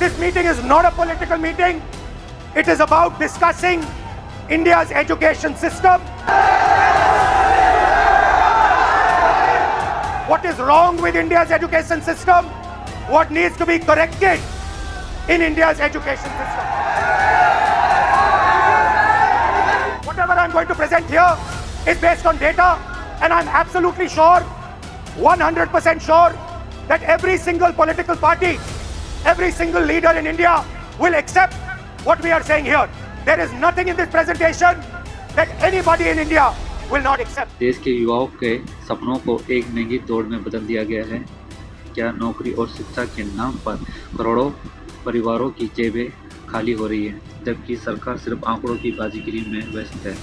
This meeting is not a political meeting. It is about discussing India's education system. What is wrong with India's education system? What needs to be corrected in India's education system? Whatever I'm going to present here is based on data, and I'm absolutely sure, 100% sure, that every single political party, every single leader in India will accept what we are saying here. There is nothing in this presentation that anybody in India will not accept. देश के युवाओं के सपनों को एक महंगी दौड़ में बदल दिया गया है। क्या नौकरी और शिक्षा के नाम पर करोड़ों परिवारों की जेबें खाली हो रही हैं, जबकि सरकार सिर्फ आंकड़ों की बाजीगरी में व्यस्त है।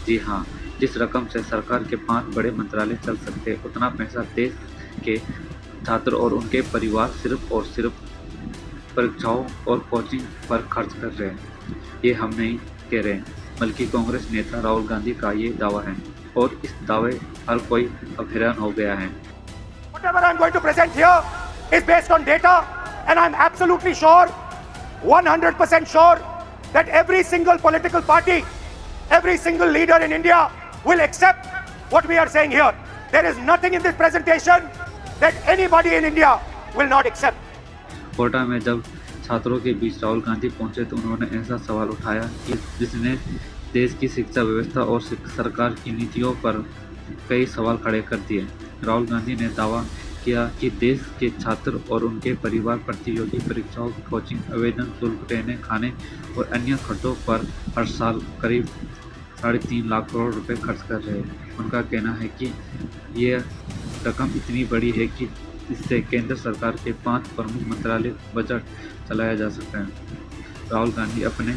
जी हाँ, जिस रकम से सरकार के 5 बड़े मंत्रालय चल सकते हैं, उतना पैसा देश के छात्र और उनके परिवार सिर्फ और सिर्फ परीक्षाओं और कोचिंग पर खर्च कर रहे हैं। ये हम नहीं कह रहे हैं, बल्कि कांग्रेस नेता राहुल गांधी का ये दावा है, और इस दावे हर कोई अब हैरान हो गया है। Whatever I'm going to present here is based on data, and I'm absolutely sure, 100% sure, that every single political party, every single leader in India will accept what we are saying here. There is nothing in this presentation that anybody in India will not accept. Kota में जब छात्रों के बीच राहुल गांधी पहुंचे तो उन्होंने ऐसा सवाल उठाया कि जिसने देश की शिक्षा व्यवस्था और सरकार की नीतियों पर कई सवाल खड़े कर दिए। राहुल गांधी ने दावा किया कि देश के छात्र और उनके परिवार प्रतियोगी परीक्षाओं की कोचिंग, आवेदन शुल्क, रहने खाने और अन्य खर्चों पर हर साल करीब 3.5 लाख करोड़ रुपए खर्च कर रहे हैं। उनका कहना है कि ये रकम इतनी बड़ी है कि इससे केंद्र सरकार के 5 प्रमुख मंत्रालय बजट चलाया जा सकता है। राहुल गांधी अपने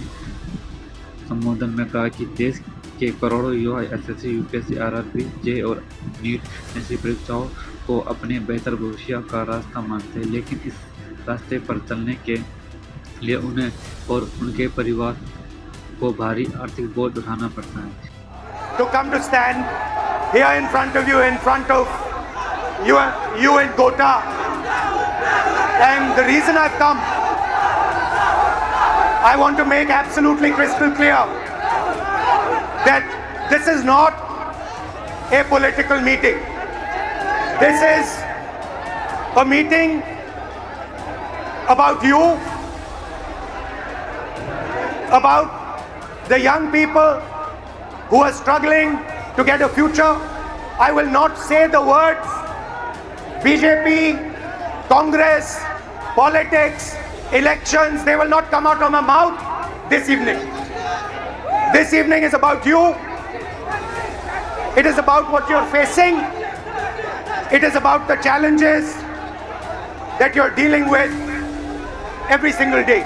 संबोधन में कहा कि देश के करोड़ों युवा एसएससी, यूपीएससी, आरआरबी, जे और नीट जैसी परीक्षाओं को अपने बेहतर भविष्य का रास्ता मानते हैं, लेकिन इस रास्ते पर चलने के लिए उन्हें और उनके परिवार को भारी आर्थिक बोझ उठाना पड़ता है। To come to stand here in front of you, in front of you in Kota, and the reason I've come, I want to make absolutely crystal clear that this is not a political meeting. This is a meeting about you, about the young people who are struggling to get a future. I will not say the words BJP, Congress, politics, elections. They will not come out of my mouth this evening. This evening is about you. It is about what you're facing. It is about the challenges that you're dealing with every single day.